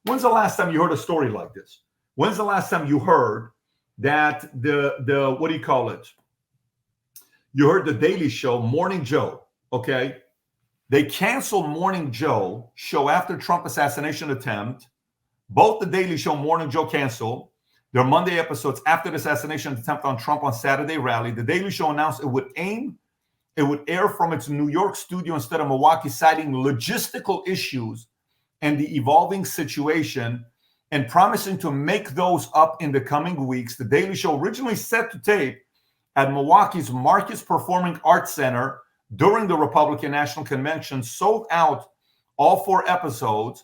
When's the last time you heard a story like this? When's the last time you heard that the what do you call it? You heard the Daily Show, Morning Joe, okay? They canceled Morning Joe show after Trump assassination attempt. Both the Daily Show, Morning Joe canceled their Monday episodes after the assassination attempt on Trump on Saturday rally. The Daily Show announced it would air from its New York studio instead of Milwaukee, citing logistical issues and the evolving situation and promising to make those up in the coming weeks. The Daily Show, originally set to tape at Milwaukee's Marcus Performing Arts Center during the Republican National Convention, sold out all 4 episodes.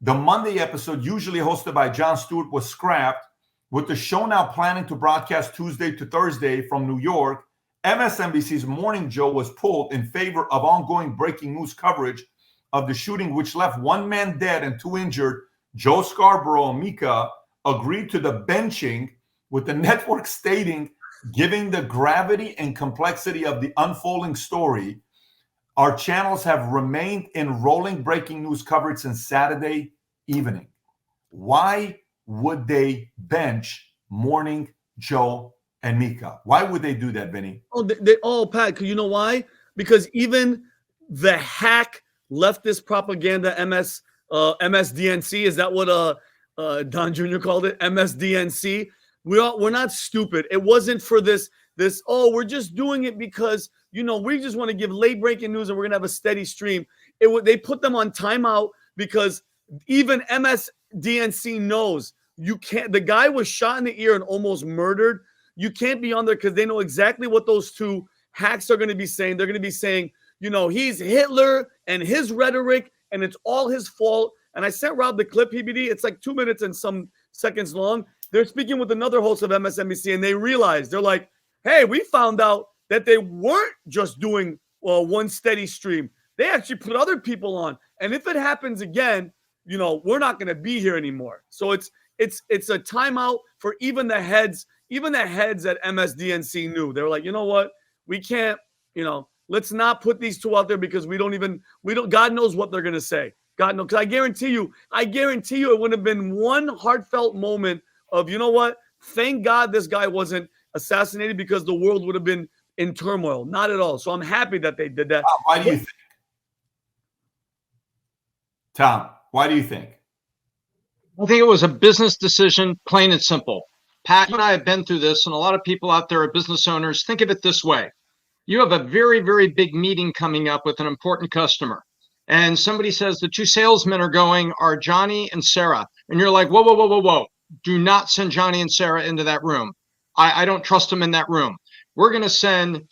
The Monday episode, usually hosted by Jon Stewart, was scrapped, with the show now planning to broadcast Tuesday to Thursday from New York. MSNBC's Morning Joe was pulled in favor of ongoing breaking news coverage of the shooting, which left 1 man dead and 2 injured. Joe Scarbrough and Mika agreed to the benching, with the network stating, given the gravity and complexity of the unfolding story, our channels have remained in rolling breaking news coverage since Saturday evening. Why would they bench Morning Joe and Mika? Why would they do that, Vinny? Pat, you know why? Because even the hack leftist propaganda MSDNC, is that what Don Jr. called it? MSDNC. We're not stupid. It wasn't for this, we're just doing it because, we just want to give late breaking news and we're going to have a steady stream. They put them on timeout because even MSDNC knows you can't. The guy was shot in the ear and almost murdered. You can't be on there because they know exactly what those 2 hacks are going to be saying. They're going to be saying, he's Hitler and his rhetoric and it's all his fault. And I sent Rob the clip, PBD. It's like 2 minutes and some seconds long. They're speaking with another host of MSNBC, and they realized, they're like, hey, we found out that they weren't just doing one steady stream. They actually put other people on. And if it happens again, we're not going to be here anymore. So it's a timeout for even the heads at MSDNC knew. They were like, you know what? We can't, let's not put these 2 out there because we don't, God knows what they're going to say. God knows. Because I guarantee you it would have been one heartfelt moment of, you know what? Thank God this guy wasn't assassinated, because the world would have been in turmoil. Not at all. So I'm happy that they did that. Why do you think? Tom, why do you think? I think it was a business decision, plain and simple. Pat and I have been through this, and a lot of people out there are business owners. Think of it this way. You have a very, very big meeting coming up with an important customer. And somebody says the 2 salesmen are Johnny and Sarah. And you're like, whoa. Do not send Johnny and Sarah into that room. I don't trust them in that room. We're going to send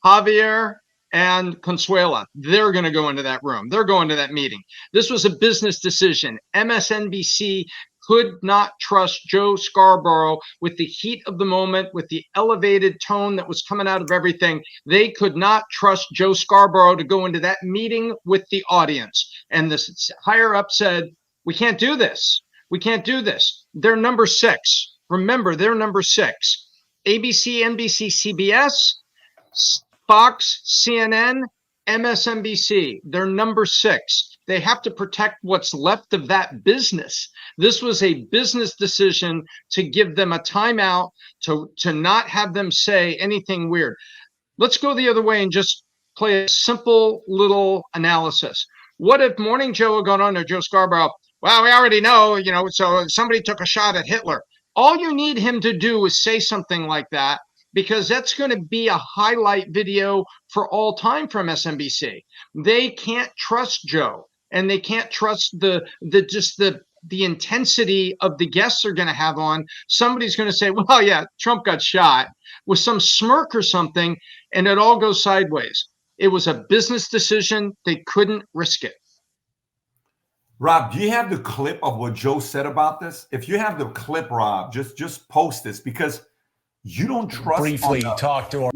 Javier and Consuela. They're going to go into that room. They're going to that meeting. This was a business decision. MSNBC could not trust Joe Scarborough with the heat of the moment, with the elevated tone that was coming out of everything. They could not trust Joe Scarborough to go into that meeting with the audience. And the higher up said, we can't do this. We can't do this. They're number 6. Remember, they're number 6. ABC, NBC, CBS, Fox, CNN, MSNBC. They're number 6. They have to protect what's left of that business. This was a business decision to give them a timeout, to not have them say anything weird. Let's go the other way and just play a simple little analysis. What if Morning Joe had gone on there, Joe Scarborough? Well, we already know, so somebody took a shot at Hitler. All you need him to do is say something like that, because that's going to be a highlight video for all time from MSNBC. They can't trust Joe, and they can't trust the intensity of the guests they're going to have on. Somebody's going to say, well, yeah, Trump got shot, with some smirk or something, and it all goes sideways. It was a business decision. They couldn't risk it. Rob, do you have the clip of what Joe said about this? If you have the clip, Rob, just post this, because you don't trust. Briefly talk to our.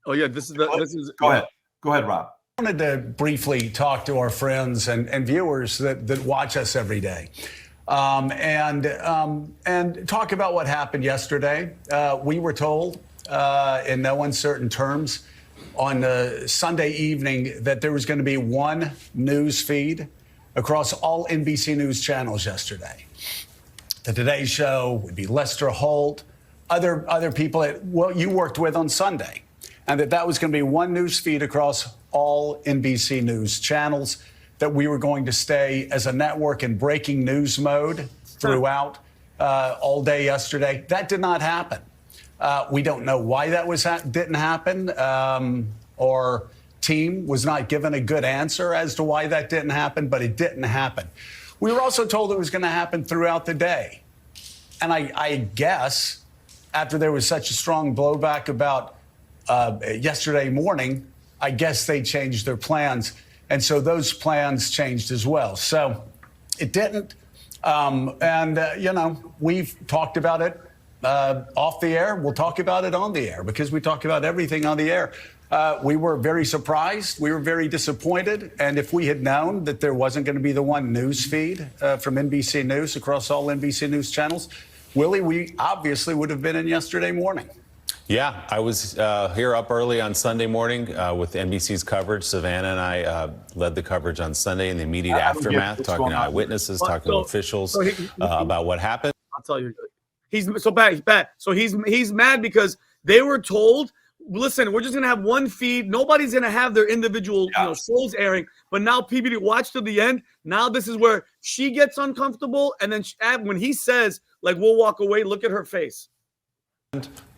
Oh yeah, this is. Go ahead, Rob. I wanted to briefly talk to our friends and viewers that watch us every day, and talk about what happened yesterday. We were told in no uncertain terms on Sunday evening that there was going to be one news feed across all NBC News channels yesterday. The Today Show would be Lester Holt, other people that you worked with on Sunday, and that was going to be one news feed across all NBC News channels, that we were going to stay as a network in breaking news mode throughout all day yesterday. That did not happen. We don't know why that didn't happen, or team was not given a good answer as to why that didn't happen, but it didn't happen. We were also told it was going to happen throughout the day. And I guess after there was such a strong blowback about yesterday morning, I guess they changed their plans. And so those plans changed as well. So it didn't. We've talked about it off the air. We'll talk about it on the air because we talk about everything on the air. We were very surprised. We were very disappointed. And if we had known that there wasn't going to be the one news feed from NBC News across all NBC News channels, Willie, we obviously would have been in yesterday morning. Yeah, I was here up early on Sunday morning with NBC's coverage. Savannah and I led the coverage on Sunday in the immediate aftermath, talking to eyewitnesses, talking to officials about what happened. I'll tell you. He's bad. So he's mad because they were told, listen, we're just going to have one feed. Nobody's going to have their individual shows airing. But now PBD watch to the end. Now this is where she gets uncomfortable. And then when he says, like, we'll walk away, look at her face.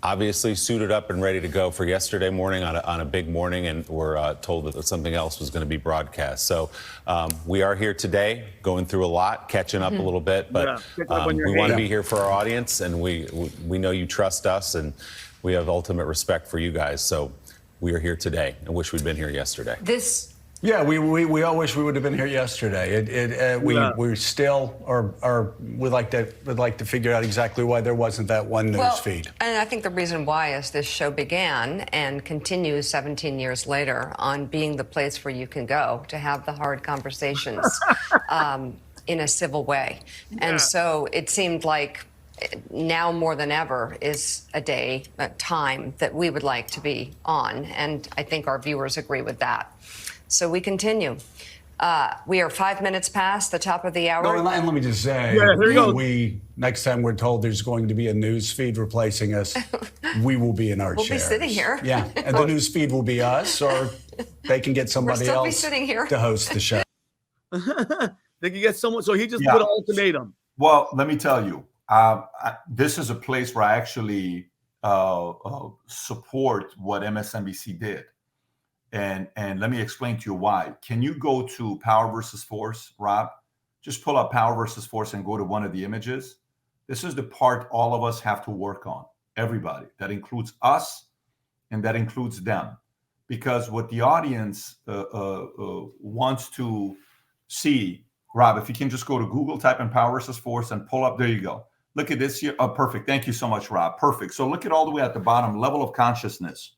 Obviously suited up and ready to go for yesterday morning on a big morning, and we're told that something else was going to be broadcast. So we are here today going through a lot, catching up a little bit, but we want to be here for our audience, and we know you trust us, and we have ultimate respect for you guys. So we are here today. I wish we'd been here yesterday. We all wish we would have been here yesterday. We still would like to figure out exactly why there wasn't that one news feed. And I think the reason why is this show began and continues 17 years later on being the place where you can go to have the hard conversations in a civil way. And so it seemed like now more than ever is a time that we would like to be on. And I think our viewers agree with that. So we continue. We are 5 minutes past the top of the hour. No, and let me just say, next time we're told there's going to be a news feed replacing us, we will be in our chairs. We'll be sitting here. Yeah, and the news feed will be us, or they can get somebody else to host the show. They can get someone. So he just put an ultimatum. Well, let me tell you, this is a place where I actually support what MSNBC did. And let me explain to you why. Can you go to Power versus Force, Rob? Just pull up Power versus Force and go to one of the images. This is the part all of us have to work on, everybody. That includes us and that includes them. Because what the audience wants to see, Rob, if you can just go to Google, type in Power versus Force and pull up, there you go. Look at this here. Oh, perfect. Thank you so much, Rob. Perfect. So look at all the way at the bottom, level of consciousness.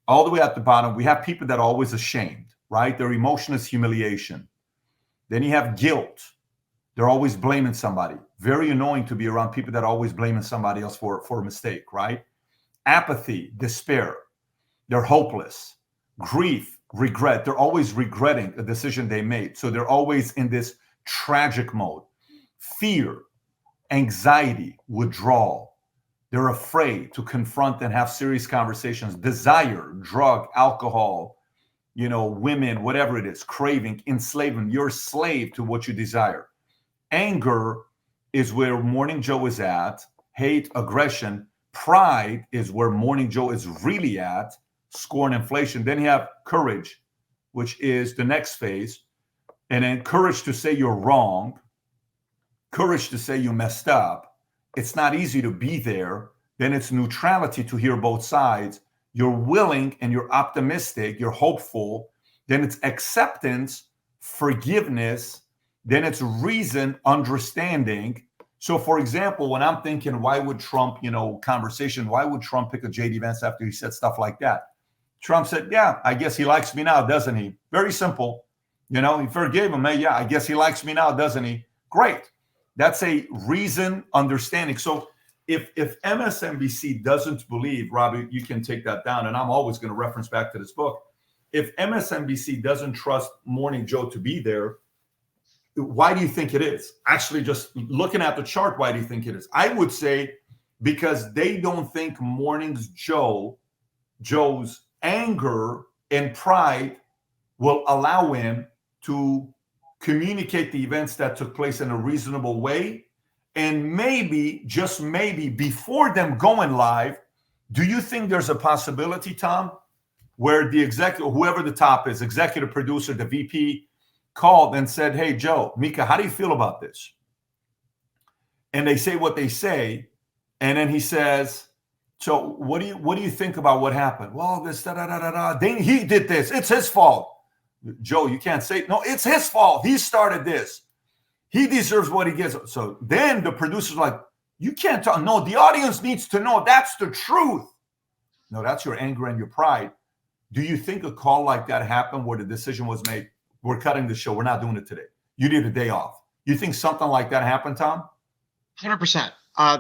All the way at the bottom, we have people that are always ashamed, right? Their emotion is humiliation. Then you have guilt. They're always blaming somebody. Very annoying to be around people that are always blaming somebody else for a mistake, right? Apathy, despair. They're hopeless. Grief, regret. They're always regretting a decision they made. So they're always in this tragic mode. Fear, anxiety, withdrawal. They're afraid to confront and have serious conversations. Desire, drug, alcohol, women, whatever it is, craving, enslavement. You're a slave to what you desire. Anger is where Morning Joe is at. Hate, aggression. Pride is where Morning Joe is really at. Scorn, inflation. Then you have courage, which is the next phase. And then courage to say you're wrong. Courage to say you messed up. It's not easy to be there. Then it's neutrality to hear both sides. You're willing and you're optimistic. You're hopeful. Then it's acceptance, forgiveness. Then it's reason, understanding. So, for example, when I'm thinking, why would Trump, conversation, why would Trump pick a J.D. Vance after he said stuff like that? Trump said, yeah, I guess he likes me now, doesn't he? Very simple. He forgave him. Hey, yeah, I guess he likes me now, doesn't he? Great. That's a reason, understanding. So if MSNBC doesn't believe, Robbie, you can take that down, and I'm always going to reference back to this book. If MSNBC doesn't trust Morning Joe to be there, Why do you think it is? Actually, just looking at the chart, why do you think it is? I would say because they don't think Joe's anger and pride will allow him to communicate the events that took place in a reasonable way. And maybe, just maybe, before them going live, do you think there's a possibility, Tom, where the executive, whoever the top is, executive producer, the VP, called and said, hey, Joe, Mika, how do you feel about this? And they say what they say. And then he says, so what do you think about what happened? Well, this, Then he did this. It's his fault. Joe, you can't say, no, it's his fault. He started this. He deserves what he gets. So then the producer's like, you can't talk. No, the audience needs to know that's the truth. No, that's your anger and your pride. Do you think a call like that happened where the decision was made? We're cutting the show. We're not doing it today. You need a day off. You think something like that happened, Tom? 100%.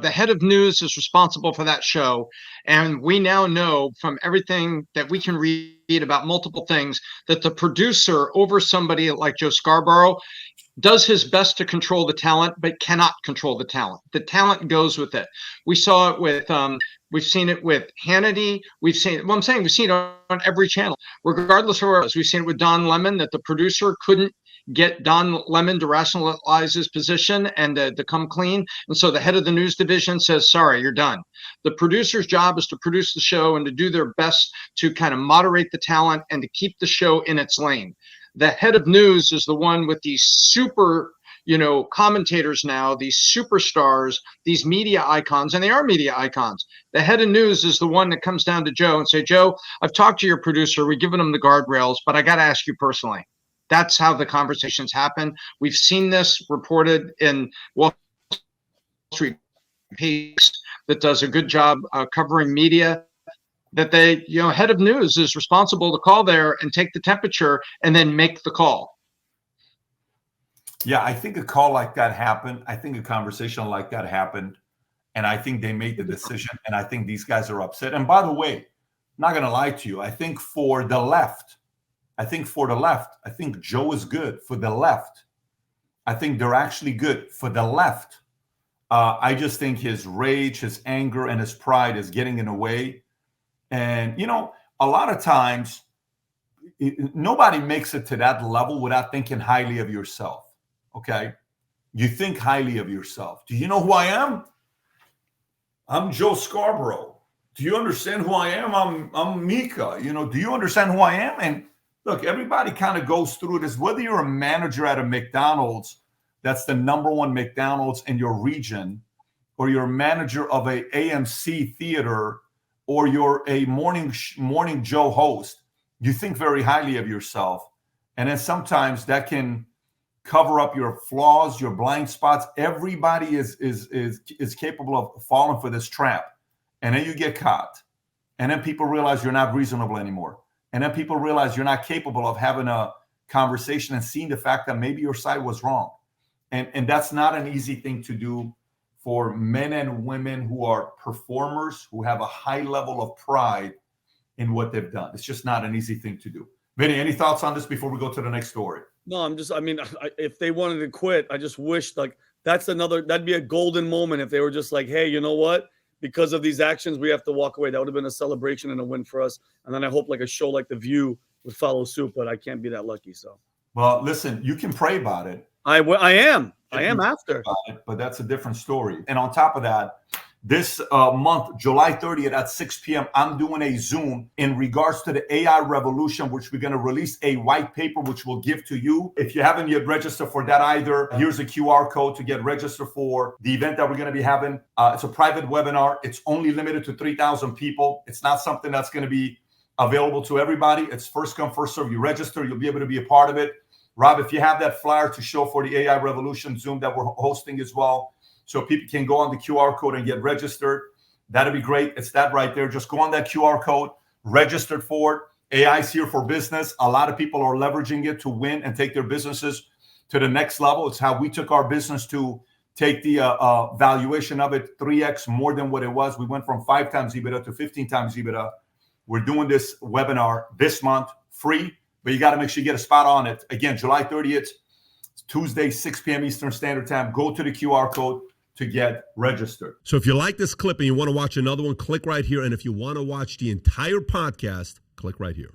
The head of news is responsible for that show. And we now know from everything that we can read about multiple things that the producer over somebody like Joe Scarbrough does his best to control the talent, but cannot control the talent. The talent goes with it. We saw it with, we've seen it with Hannity. We've seen it on every channel, regardless of where it was. We've seen it with Don Lemon, that the producer couldn't get Don Lemon to rationalize his position and to come clean. And so the head of the news division says, sorry, you're done. The producer's job is to produce the show and to do their best to kind of moderate the talent and to keep the show in its lane. The head of news is the one with these super, commentators now, these superstars, these media icons, and they are media icons. The head of news is the one that comes down to Joe and say, Joe, I've talked to your producer. We've given him the guardrails, but I got to ask you personally. That's how the conversations happen. We've seen this reported in Wall Street piece that does a good job covering media, that they, head of news is responsible to call there and take the temperature and then make the call. Yeah, I think a call like that happened. I think a conversation like that happened. And I think they made the decision. And I think these guys are upset. And by the way, I'm not going to lie to you. I think for the left, I think Joe is good for the left. I think they're actually good for the left. I just think his rage, his anger, and his pride is getting in the way. And, a lot of times, nobody makes it to that level without thinking highly of yourself, okay? You think highly of yourself. Do you know who I am? I'm Joe Scarbrough. Do you understand who I am? I'm Mika. Do you understand who I am? And look, everybody kind of goes through this, whether you're a manager at a McDonald's, that's the number one McDonald's in your region, or you're a manager of a AMC theater, or you're a morning Joe host, you think very highly of yourself. And then sometimes that can cover up your flaws, your blind spots. Everybody is capable of falling for this trap. And then you get caught. And then people realize you're not reasonable anymore. And then people realize you're not capable of having a conversation and seeing the fact that maybe your side was wrong. And that's not an easy thing to do for men and women who are performers, who have a high level of pride in what they've done. It's just not an easy thing to do. Vinny, any thoughts on this before we go to the next story? No, if they wanted to quit, I just wish that'd be a golden moment if they were just like, hey, you know what? Because of these actions, we have to walk away. That would have been a celebration and a win for us. And then I hope like a show like The View would follow suit, but I can't be that lucky. So, well, listen, you can pray about it. I am after. But that's a different story. And on top of that, this month, July 30th at 6 p.m., I'm doing a Zoom in regards to the AI revolution, which we're going to release a white paper, which we'll give to you. If you haven't yet registered for that either, here's a QR code to get registered for the event that we're going to be having. It's a private webinar. It's only limited to 3,000 people. It's not something that's going to be available to everybody. It's first come, first serve. You register, you'll be able to be a part of it. Rob, if you have that flyer to show for the AI Revolution Zoom that we're hosting as well, so people can go on the QR code and get registered, that'd be great. It's that right there. Just go on that QR code, register for it. AI's here for business. A lot of people are leveraging it to win and take their businesses to the next level. It's how we took our business to take the valuation of it 3x more than what it was. We went from 5 times EBITDA to 15 times EBITDA. We're doing this webinar this month, free, but you got to make sure you get a spot on it. Again, July 30th, Tuesday, 6 p.m. Eastern Standard Time. Go to the QR code to get registered. So if you like this clip and you want to watch another one, click right here. And if you want to watch the entire podcast, click right here.